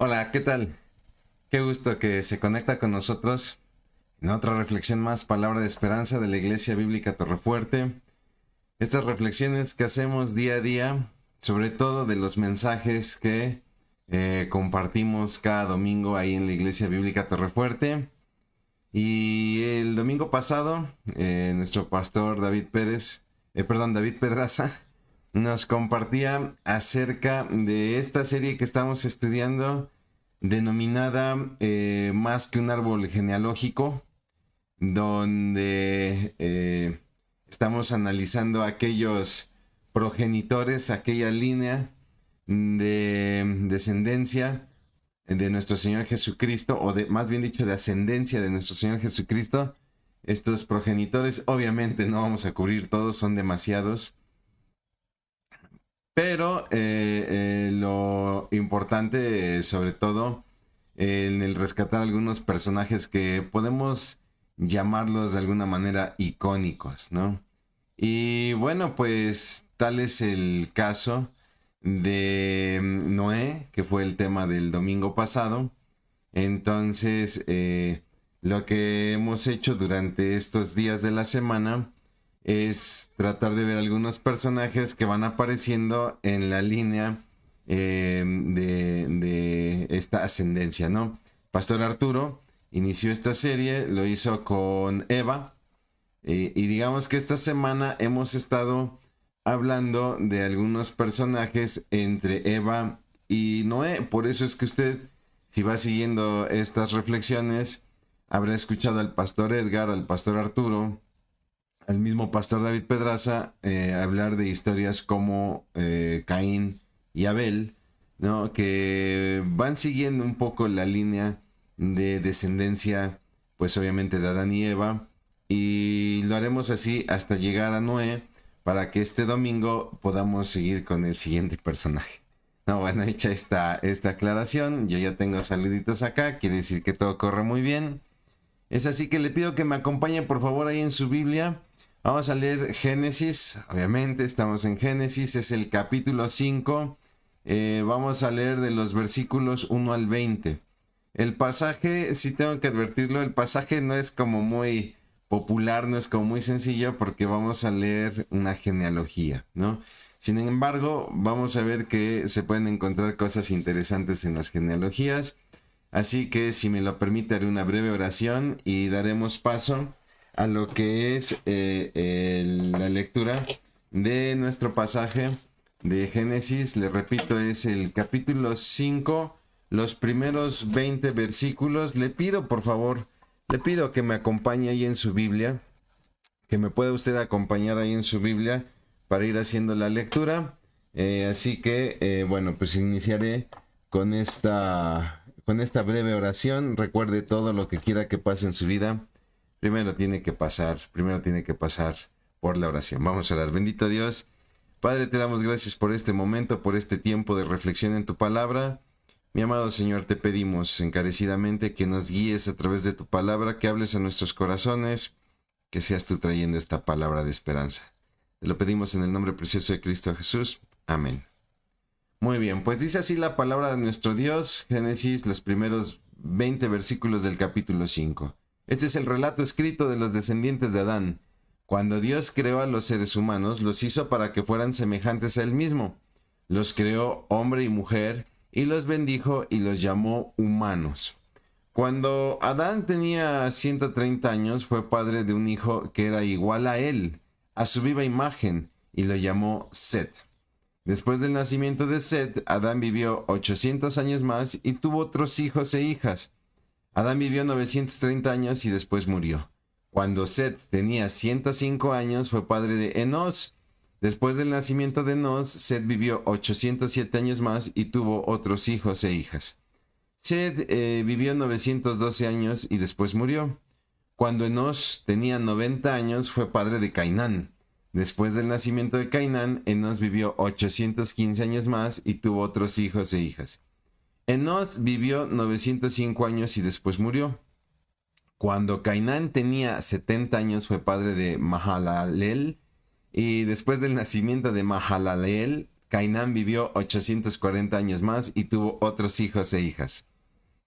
Hola, ¿qué tal? Qué gusto que se conecta con nosotros en otra reflexión más, palabra de esperanza de la Iglesia Bíblica Torrefuerte. Estas reflexiones que hacemos día a día, sobre todo de los mensajes que compartimos cada domingo ahí en la Iglesia Bíblica Torrefuerte. Y el domingo pasado, nuestro pastor David Pérez, David Pedraza, nos compartía acerca de esta serie que estamos estudiando denominada Más que un árbol genealógico, donde estamos analizando aquellos progenitores, aquella línea de descendencia de nuestro Señor Jesucristo, o de, más bien dicho, de ascendencia de nuestro Señor Jesucristo. Estos progenitores, obviamente no vamos a cubrir todos, son demasiados, pero lo importante, sobre todo, en el rescatar algunos personajes que podemos llamarlos de alguna manera icónicos, ¿no? Y bueno, pues tal es el caso de Noé, que fue el tema del domingo pasado. Entonces, lo que hemos hecho durante estos días de la semana es tratar de ver algunos personajes que van apareciendo en la línea de esta ascendencia, ¿no? Pastor Arturo inició esta serie, lo hizo con Eva, y digamos que esta semana hemos estado hablando de algunos personajes entre Eva y Noé. Por eso es que usted, si va siguiendo estas reflexiones, habrá escuchado al pastor Edgar, al pastor Arturo, al mismo pastor David Pedraza hablar de historias como Caín y Abel, ¿no? Que van siguiendo un poco la línea de descendencia, pues obviamente de Adán y Eva, y lo haremos así hasta llegar a Noé, para que este domingo podamos seguir con el siguiente personaje. No, bueno, hecha esta aclaración, yo ya tengo saluditos acá, quiere decir que todo corre muy bien. Es así que le pido que me acompañe por favor ahí en su Biblia. Vamos a leer Génesis, obviamente estamos en Génesis, es el capítulo 5. Vamos a leer de los versículos 1 al 20. El pasaje, sí tengo que advertirlo, el pasaje no es como muy popular, no es como muy sencillo, porque vamos a leer una genealogía, ¿no? Sin embargo, vamos a ver que se pueden encontrar cosas interesantes en las genealogías. Así que, si me lo permite, haré una breve oración y daremos paso a lo que es la lectura de nuestro pasaje de Génesis. Le repito, es el capítulo 5, los primeros 20 versículos. Le pido, por favor, le pido que me acompañe ahí en su Biblia, que me pueda usted acompañar ahí en su Biblia para ir haciendo la lectura. Así que, bueno, pues iniciaré con esta breve oración. Recuerde, todo lo que quiera que pase en su vida, primero tiene que pasar por la oración. Vamos a orar. Bendito Dios, Padre, te damos gracias por este momento, por este tiempo de reflexión en tu palabra. Mi amado Señor, te pedimos encarecidamente que nos guíes a través de tu palabra, que hables a nuestros corazones, que seas tú trayendo esta palabra de esperanza. Te lo pedimos en el nombre precioso de Cristo Jesús. Amén. Muy bien, pues dice así la palabra de nuestro Dios, Génesis, los primeros 20 versículos del capítulo 5. Este es el relato escrito de los descendientes de Adán. Cuando Dios creó a los seres humanos, los hizo para que fueran semejantes a Él mismo. Los creó hombre y mujer, y los bendijo y los llamó humanos. Cuando Adán tenía 130 años, fue padre de un hijo que era igual a él, a su viva imagen, y lo llamó Set. Después del nacimiento de Set, Adán vivió 800 años más y tuvo otros hijos e hijas. Adán vivió 930 años y después murió. Cuando Set tenía 105 años, fue padre de Enos. Después del nacimiento de Enos, Set vivió 807 años más y tuvo otros hijos e hijas. Set vivió 912 años y después murió. Cuando Enos tenía 90 años, fue padre de Cainán. Después del nacimiento de Cainán, Enos vivió 815 años más y tuvo otros hijos e hijas. Enos vivió 905 años y después murió. Cuando Cainán tenía 70 años, fue padre de Mahalalel. Y después del nacimiento de Mahalalel, Cainán vivió 840 años más y tuvo otros hijos e hijas.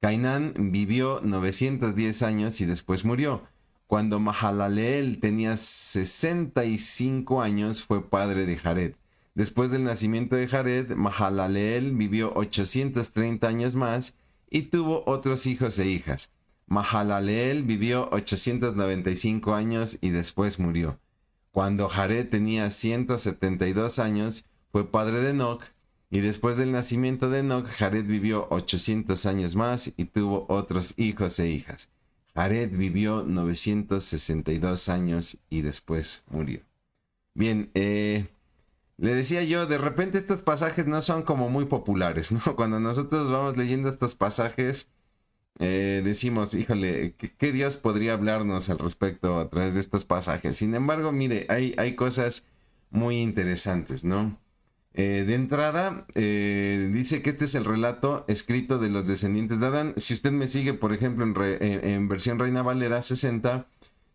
Cainán vivió 910 años y después murió. Cuando Mahalaleel tenía 65 años, fue padre de Jared. Después del nacimiento de Jared, Mahalaleel vivió 830 años más y tuvo otros hijos e hijas. Mahalaleel vivió 895 años y después murió. Cuando Jared tenía 172 años, fue padre de Enoc, y después del nacimiento de Enoc, Jared vivió 800 años más y tuvo otros hijos e hijas. Jared vivió 962 años y después murió. Bien, le decía yo, de repente estos pasajes no son como muy populares, ¿no? Cuando nosotros vamos leyendo estos pasajes, decimos, híjole, ¿qué Dios podría hablarnos al respecto a través de estos pasajes? Sin embargo, mire, hay cosas muy interesantes, ¿no? De entrada, dice que este es el relato escrito de los descendientes de Adán. Si usted me sigue, por ejemplo, en versión Reina Valera 60,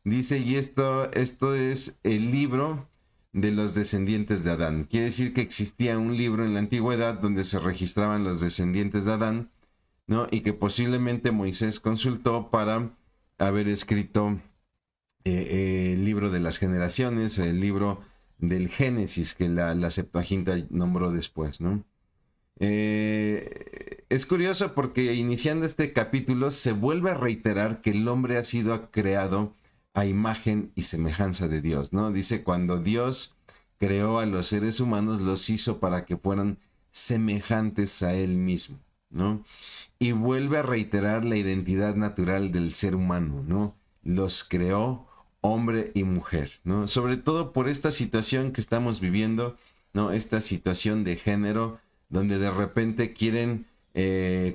dice, y esto es el libro de los descendientes de Adán. Quiere decir que existía un libro en la antigüedad donde se registraban los descendientes de Adán, ¿no? Y que posiblemente Moisés consultó para haber escrito el libro de las generaciones, el libro del Génesis que la Septuaginta nombró después, ¿no? Es curioso porque iniciando este capítulo se vuelve a reiterar que el hombre ha sido creado a imagen y semejanza de Dios, ¿no? Dice, cuando Dios creó a los seres humanos, los hizo para que fueran semejantes a Él mismo, ¿no? Y vuelve a reiterar la identidad natural del ser humano, ¿no? Los creó hombre y mujer, ¿no? Sobre todo por esta situación que estamos viviendo, ¿no? Esta situación de género, donde de repente quieren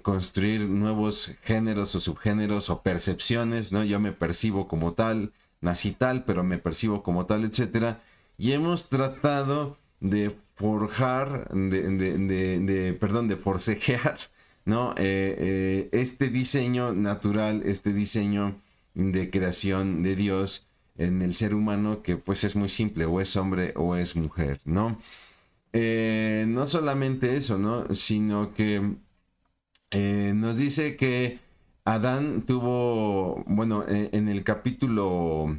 construir nuevos géneros o subgéneros o percepciones, ¿no? Yo me percibo como tal, nací tal, pero me percibo como tal, etcétera. Y hemos tratado de forjar, de forcejear, ¿no? Este diseño natural, este diseño de creación de Dios en el ser humano, que pues es muy simple, o es hombre o es mujer, ¿no? No solamente eso, ¿no? Sino que nos dice que Adán tuvo, bueno, en el capítulo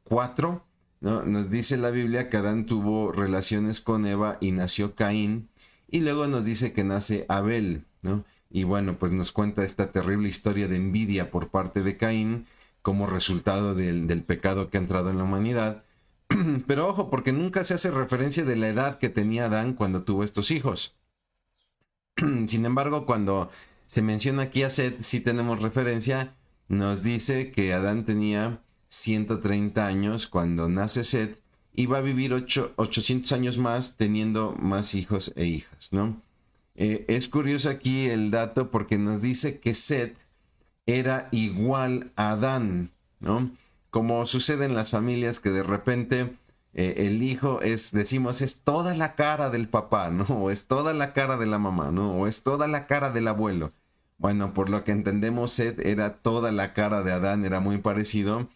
4, ¿no? Nos dice la Biblia que Adán tuvo relaciones con Eva y nació Caín, y luego nos dice que nace Abel, ¿no? Y bueno, pues nos cuenta esta terrible historia de envidia por parte de Caín como resultado del pecado que ha entrado en la humanidad. Pero ojo, porque nunca se hace referencia de la edad que tenía Adán cuando tuvo estos hijos. Sin embargo, cuando se menciona aquí a Set, sí tenemos referencia. Nos dice que Adán tenía 130 años cuando nace Set y va a vivir 800 años más teniendo más hijos e hijas, ¿no? Es curioso aquí el dato porque nos dice que Set era igual a Adán, ¿no? Como sucede en las familias que de repente el hijo decimos, es toda la cara del papá, ¿no? O es toda la cara de la mamá, ¿no? O es toda la cara del abuelo. Bueno, por lo que entendemos, Seth era toda la cara de Adán, era muy parecido.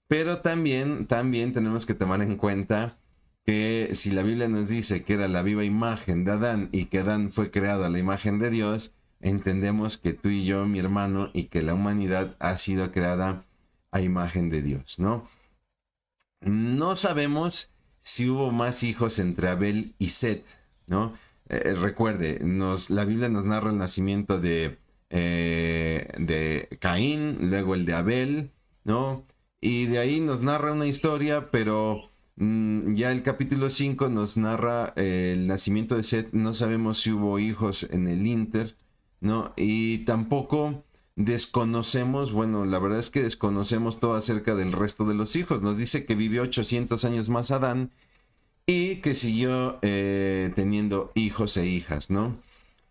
Pero también tenemos que tomar en cuenta que si la Biblia nos dice que era la viva imagen de Adán y que Adán fue creado a la imagen de Dios, entendemos que tú y yo, mi hermano, y que la humanidad ha sido creada a imagen de Dios, ¿no? No sabemos si hubo más hijos entre Abel y Set, ¿no? Recuerde, la Biblia nos narra el nacimiento de Caín, luego el de Abel, ¿no? Y de ahí nos narra una historia, pero ya el capítulo 5 nos narra el nacimiento de Set. No sabemos si hubo hijos en el inter, ¿no? Y tampoco desconocemos, bueno, la verdad es que desconocemos todo acerca del resto de los hijos. Nos dice que vivió 800 años más Adán y que siguió teniendo hijos e hijas, ¿no?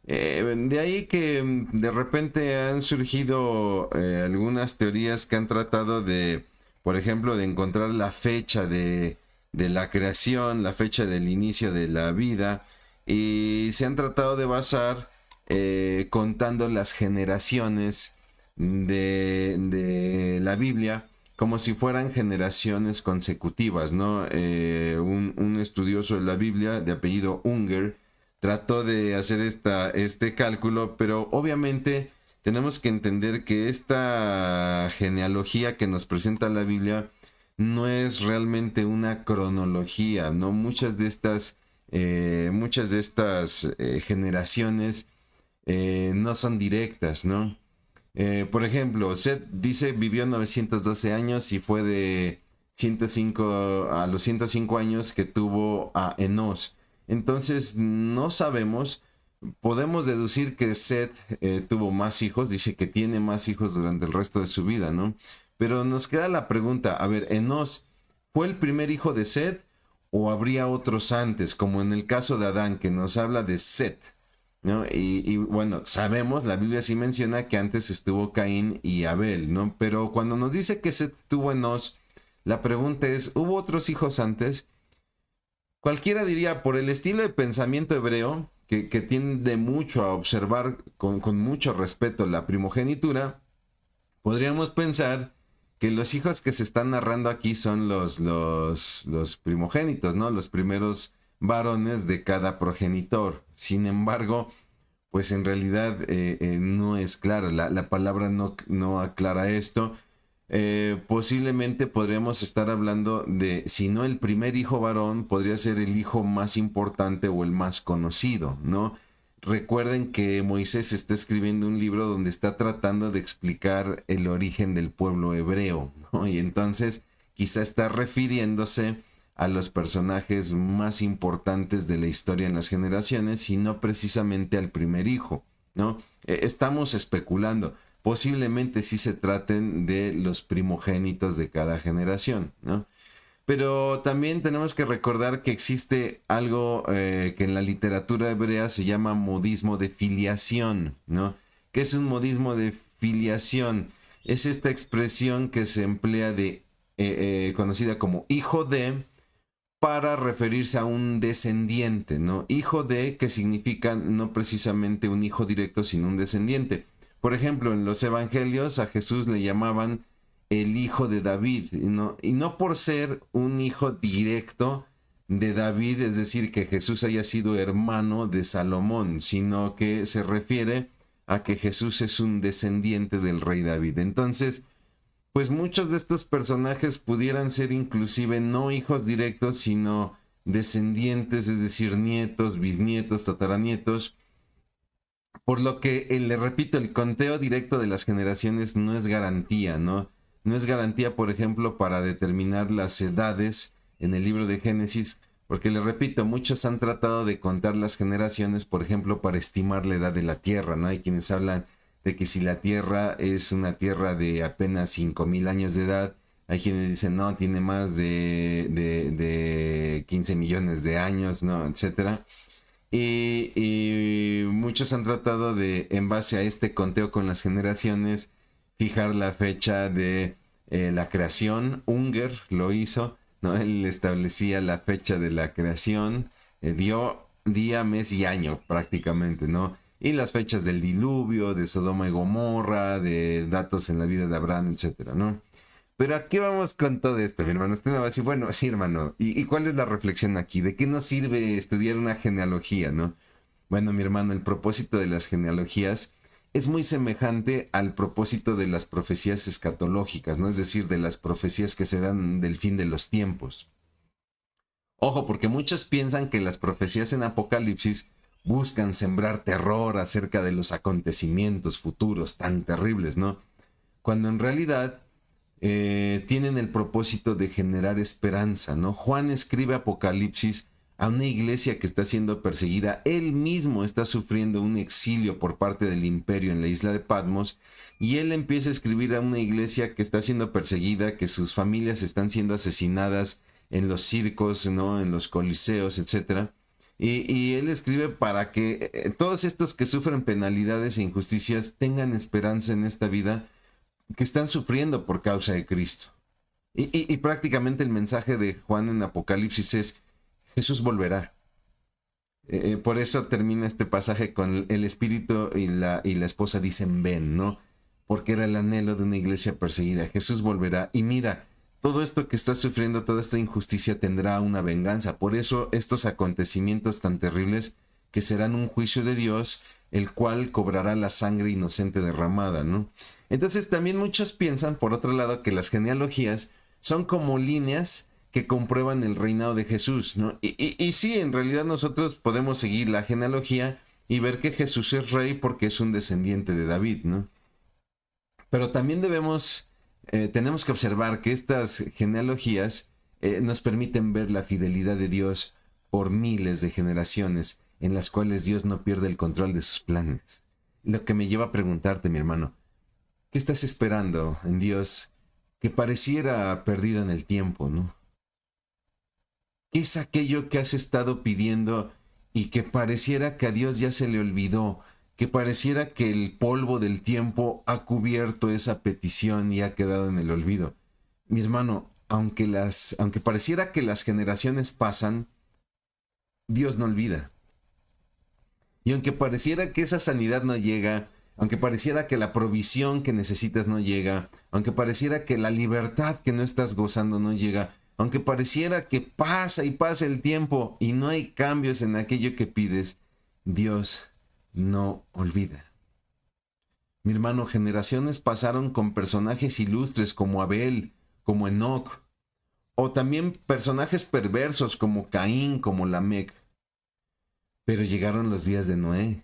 De ahí que de repente han surgido algunas teorías que han tratado de, por ejemplo, de encontrar la fecha de la creación, la fecha del inicio de la vida, y se han tratado de basar contando las generaciones de la Biblia como si fueran generaciones consecutivas, ¿no? Un estudioso de la Biblia de apellido Unger trató de hacer este cálculo, pero obviamente tenemos que entender que esta genealogía que nos presenta la Biblia no es realmente una cronología, ¿no? Muchas de estas generaciones no son directas, ¿no? Por ejemplo, Seth dice vivió 912 años y fue de 105 a los 105 años que tuvo a Enos. Entonces, no sabemos, podemos deducir que Seth tuvo más hijos, dice que tiene más hijos durante el resto de su vida, ¿no? Pero nos queda la pregunta, a ver, Enos, ¿fue el primer hijo de Seth o habría otros antes, como en el caso de Adán, que nos habla de Seth? ¿No? Y bueno, sabemos, la Biblia sí menciona que antes estuvo Caín y Abel, ¿no? Pero cuando nos dice que Seth tuvo Enos, la pregunta es, ¿hubo otros hijos antes? Cualquiera diría, por el estilo de pensamiento hebreo, que tiende mucho a observar con mucho respeto la primogenitura, podríamos pensar que los hijos que se están narrando aquí son los primogénitos, ¿no? Los primeros varones de cada progenitor. Sin embargo, pues en realidad no es claro, la palabra no aclara esto. Posiblemente podríamos estar hablando de, si no el primer hijo varón, podría ser el hijo más importante o el más conocido, ¿no? Recuerden que Moisés está escribiendo un libro donde está tratando de explicar el origen del pueblo hebreo, ¿no? Y entonces quizá está refiriéndose a los personajes más importantes de la historia en las generaciones y no precisamente al primer hijo, ¿no? Estamos especulando. Posiblemente sí se traten de los primogénitos de cada generación, ¿no? Pero también tenemos que recordar que existe algo que en la literatura hebrea se llama modismo de filiación, ¿no? ¿Qué es un modismo de filiación? Es esta expresión que se emplea conocida como hijo de, para referirse a un descendiente, ¿no? Hijo de, que significa no precisamente un hijo directo, sino un descendiente. Por ejemplo, en los evangelios a Jesús le llamaban el hijo de David, ¿no? Y no por ser un hijo directo de David, es decir, que Jesús haya sido hermano de Salomón, sino que se refiere a que Jesús es un descendiente del rey David. Entonces, pues muchos de estos personajes pudieran ser inclusive no hijos directos, sino descendientes, es decir, nietos, bisnietos, tataranietos. Por lo que, le repito, el conteo directo de las generaciones no es garantía, ¿no? No es garantía, por ejemplo, para determinar las edades en el libro de Génesis, porque le repito, muchos han tratado de contar las generaciones, por ejemplo, para estimar la edad de la Tierra, ¿no? Hay quienes hablan de que si la Tierra es una Tierra de apenas 5,000 años de edad, hay quienes dicen, no, tiene más de 15 millones de años, ¿no? Etcétera. Y muchos han tratado de, en base a este conteo con las generaciones, fijar la fecha de la creación. Unger lo hizo, ¿no? Él establecía la fecha de la creación, dio día, mes y año prácticamente, ¿no? Y las fechas del diluvio, de Sodoma y Gomorra, de datos en la vida de Abraham, etcétera, ¿no? Pero ¿a qué vamos con todo esto, mi hermano? Usted me va a decir, bueno, sí, hermano, ¿y cuál es la reflexión aquí? ¿De qué nos sirve estudiar una genealogía, no? Bueno, mi hermano, el propósito de las genealogías es muy semejante al propósito de las profecías escatológicas, ¿no? Es decir, de las profecías que se dan del fin de los tiempos. Ojo, porque muchos piensan que las profecías en Apocalipsis buscan sembrar terror acerca de los acontecimientos futuros tan terribles, ¿no? Cuando en realidad tienen el propósito de generar esperanza, ¿no? Juan escribe Apocalipsis a una iglesia que está siendo perseguida. Él mismo está sufriendo un exilio por parte del imperio en la isla de Patmos, y él empieza a escribir a una iglesia que está siendo perseguida, que sus familias están siendo asesinadas en los circos, ¿no? En los coliseos, etcétera. Y él escribe para que todos estos que sufren penalidades e injusticias tengan esperanza en esta vida, que están sufriendo por causa de Cristo. Y prácticamente el mensaje de Juan en Apocalipsis es, Jesús volverá. Por eso termina este pasaje con el espíritu y la esposa dicen ven, ¿no? Porque era el anhelo de una iglesia perseguida. Jesús volverá. Y mira, todo esto que está sufriendo, toda esta injusticia tendrá una venganza. Por eso estos acontecimientos tan terribles que serán un juicio de Dios, el cual cobrará la sangre inocente derramada, ¿no? Entonces también muchos piensan, por otro lado, que las genealogías son como líneas que comprueban el reinado de Jesús, ¿no? Y sí, en realidad nosotros podemos seguir la genealogía y ver que Jesús es rey porque es un descendiente de David, ¿no? Pero también tenemos que observar que estas genealogías nos permiten ver la fidelidad de Dios por miles de generaciones en las cuales Dios no pierde el control de sus planes. Lo que me lleva a preguntarte, mi hermano, ¿qué estás esperando en Dios que pareciera perdido en el tiempo, ¿no? ¿Qué es aquello que has estado pidiendo y que pareciera que a Dios ya se le olvidó? Que pareciera que el polvo del tiempo ha cubierto esa petición y ha quedado en el olvido. Mi hermano, aunque pareciera que las generaciones pasan, Dios no olvida. Y aunque pareciera que esa sanidad no llega, aunque pareciera que la provisión que necesitas no llega, aunque pareciera que la libertad que no estás gozando no llega, aunque pareciera que pasa y pasa el tiempo y no hay cambios en aquello que pides, Dios no olvida. Mi hermano, generaciones pasaron con personajes ilustres como Abel, como Enoc, o también personajes perversos como Caín, como Lamec. Pero llegaron los días de Noé,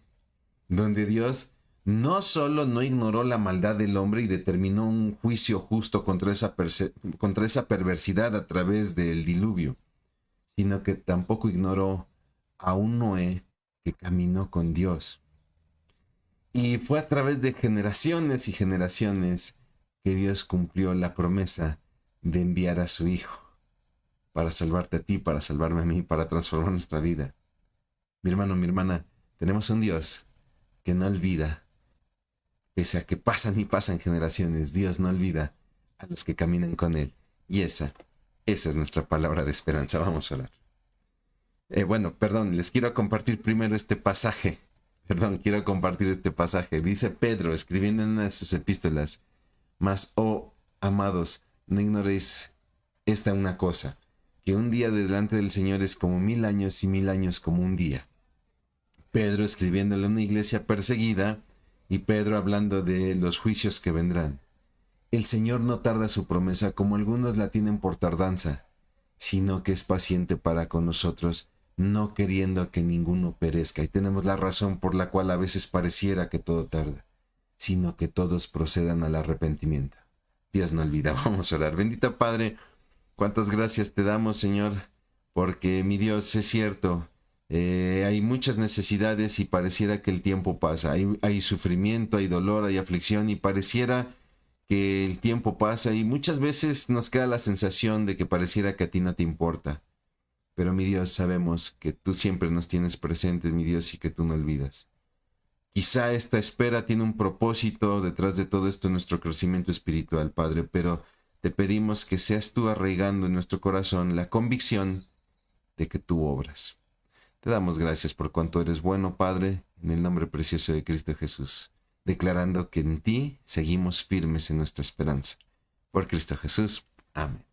donde Dios no solo no ignoró la maldad del hombre y determinó un juicio justo contra esa perversidad a través del diluvio, sino que tampoco ignoró a un Noé que caminó con Dios. Y fue a través de generaciones y generaciones que Dios cumplió la promesa de enviar a su Hijo para salvarte a ti, para salvarme a mí, para transformar nuestra vida. Mi hermano, mi hermana, tenemos un Dios que no olvida, pese a que pasan y pasan generaciones, Dios no olvida a los que caminan con Él. Y esa es nuestra palabra de esperanza. Vamos a orar. Les quiero compartir primero este pasaje. Quiero compartir este pasaje. Dice Pedro, escribiendo en una de sus epístolas: mas, oh amados, no ignoréis esta una cosa, que un día delante del Señor es como 1000 años y 1000 años como un día. Pedro escribiéndole a una iglesia perseguida y Pedro hablando de los juicios que vendrán. El Señor no tarda su promesa como algunos la tienen por tardanza, sino que es paciente para con nosotros, no queriendo que ninguno perezca. Y tenemos la razón por la cual a veces pareciera que todo tarda, sino que todos procedan al arrepentimiento. Dios no olvida. Vamos a orar. Bendito Padre, cuántas gracias te damos, Señor, porque mi Dios, es cierto, hay muchas necesidades y pareciera que el tiempo pasa. Hay sufrimiento, hay dolor, hay aflicción y pareciera que el tiempo pasa y muchas veces nos queda la sensación de que pareciera que a ti no te importa. Pero mi Dios, sabemos que tú siempre nos tienes presentes, mi Dios, y que tú no olvidas. Quizá esta espera tiene un propósito detrás de todo esto en nuestro crecimiento espiritual, Padre, pero te pedimos que seas tú arraigando en nuestro corazón la convicción de que tú obras. Te damos gracias por cuanto eres bueno, Padre, en el nombre precioso de Cristo Jesús, declarando que en ti seguimos firmes en nuestra esperanza. Por Cristo Jesús. Amén.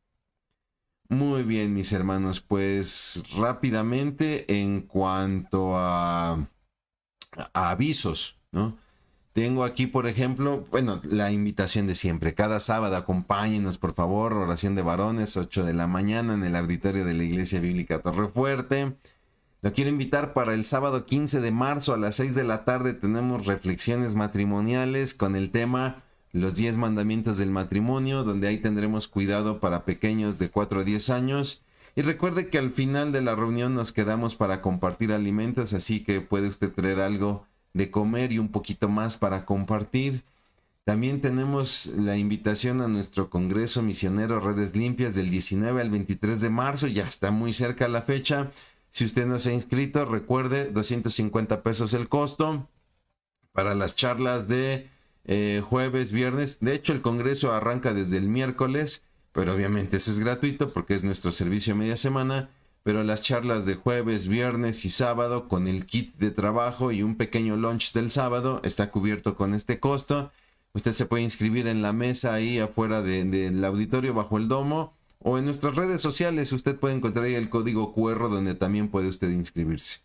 Muy bien, mis hermanos, pues rápidamente en cuanto a avisos, ¿no? Tengo aquí, por ejemplo, la invitación de siempre. Cada sábado acompáñenos, por favor, oración de varones, 8 de la mañana en el auditorio de la Iglesia Bíblica Torrefuerte. Lo quiero invitar para el sábado 15 de marzo a las 6 de la tarde. Tenemos reflexiones matrimoniales con el tema Los 10 mandamientos del matrimonio, donde ahí tendremos cuidado para pequeños de 4 a 10 años. Y recuerde que al final de la reunión nos quedamos para compartir alimentos, así que puede usted traer algo de comer y un poquito más para compartir. También tenemos la invitación a nuestro Congreso Misionero Redes Limpias del 19 al 23 de marzo. Ya está muy cerca la fecha. Si usted no se ha inscrito, recuerde, 250 pesos el costo para las charlas de jueves, viernes. De hecho, el congreso arranca desde el miércoles, pero obviamente eso es gratuito porque es nuestro servicio media semana. Pero las charlas de jueves, viernes y sábado con el kit de trabajo y un pequeño lunch del sábado está cubierto con este costo. Usted se puede inscribir en la mesa ahí afuera del auditorio bajo el domo. O en nuestras redes sociales usted puede encontrar ahí el código QR donde también puede usted inscribirse.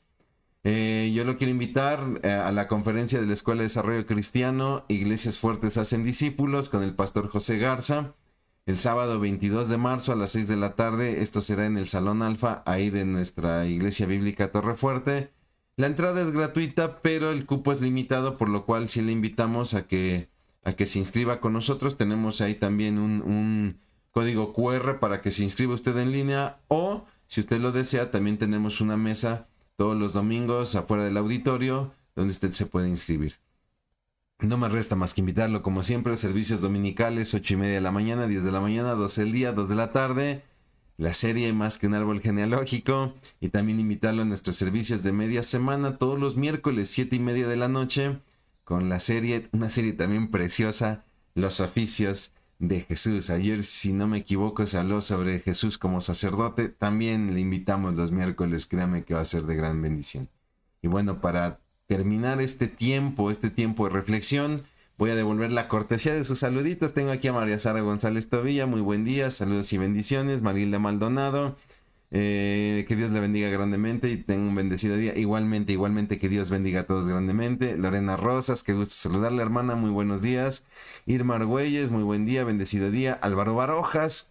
Yo lo quiero invitar a la conferencia de la Escuela de Desarrollo Cristiano, Iglesias Fuertes Hacen Discípulos, con el pastor José Garza, el sábado 22 de marzo a las 6 de la tarde. Esto será en el Salón Alfa, ahí de nuestra Iglesia Bíblica Torrefuerte. La entrada es gratuita, pero el cupo es limitado, por lo cual sí le invitamos a que se inscriba con nosotros. Tenemos ahí también un código QR para que se inscriba usted en línea, o si usted lo desea, también tenemos una mesa todos los domingos afuera del auditorio donde usted se puede inscribir. No me resta más que invitarlo, como siempre, servicios dominicales, 8:30 de la mañana, 10 de la mañana, 12 del día, 2 de la tarde, la serie Más que un árbol genealógico, y también invitarlo a nuestros servicios de media semana, todos los miércoles, 7:30 de la noche, con la serie, una serie también preciosa, Los Oficios de Jesús. Ayer, si no me equivoco, se habló sobre Jesús como sacerdote. También le invitamos los miércoles, créame que va a ser de gran bendición. Y bueno, para terminar este tiempo de reflexión, voy a devolver la cortesía de sus saluditos. Tengo aquí a María Sara González Tobilla, muy buen día, saludos y bendiciones. Marilda Maldonado, que Dios le bendiga grandemente y tenga un bendecido día. Igualmente que Dios bendiga a todos grandemente. Lorena Rosas, qué gusto saludarle, hermana, muy buenos días. Irma Argüelles, muy buen día, bendecido día. Álvaro Barojas,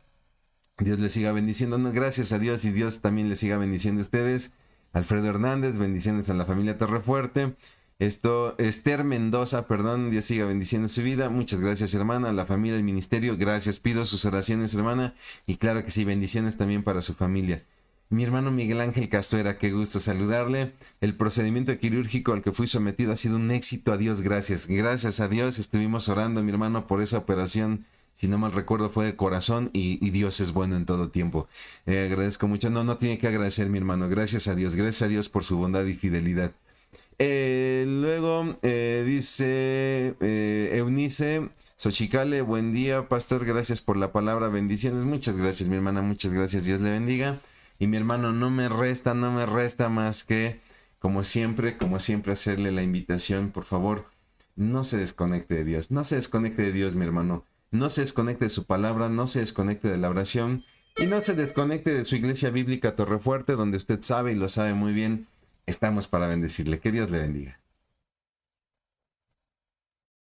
Dios le siga bendiciendo, no, gracias a Dios, y Dios también le siga bendiciendo a ustedes. Alfredo Hernández, bendiciones a la familia Torrefuerte. Esther Mendoza, Dios siga bendiciendo su vida. Muchas gracias, hermana, a la familia, al ministerio, gracias, pido sus oraciones, hermana, y claro que sí, bendiciones también para su familia. Mi hermano Miguel Ángel Castuera, qué gusto saludarle. El procedimiento quirúrgico al que fui sometido ha sido un éxito, a Dios gracias. Gracias a Dios, estuvimos orando, mi hermano, por esa operación. Si no mal recuerdo, fue de corazón, y Dios es bueno en todo tiempo. Agradezco mucho. No tiene que agradecer, mi hermano. Gracias a Dios por su bondad y fidelidad. Luego dice Eunice Xochicale, buen día, pastor, gracias por la palabra, bendiciones. Muchas gracias, mi hermana, muchas gracias, Dios le bendiga. Y mi hermano, no me resta más que, como siempre, hacerle la invitación, por favor, no se desconecte de Dios, mi hermano. No se desconecte de su palabra, no se desconecte de la oración, y no se desconecte de su Iglesia Bíblica Torrefuerte, donde usted sabe y lo sabe muy bien, estamos para bendecirle. Que Dios le bendiga.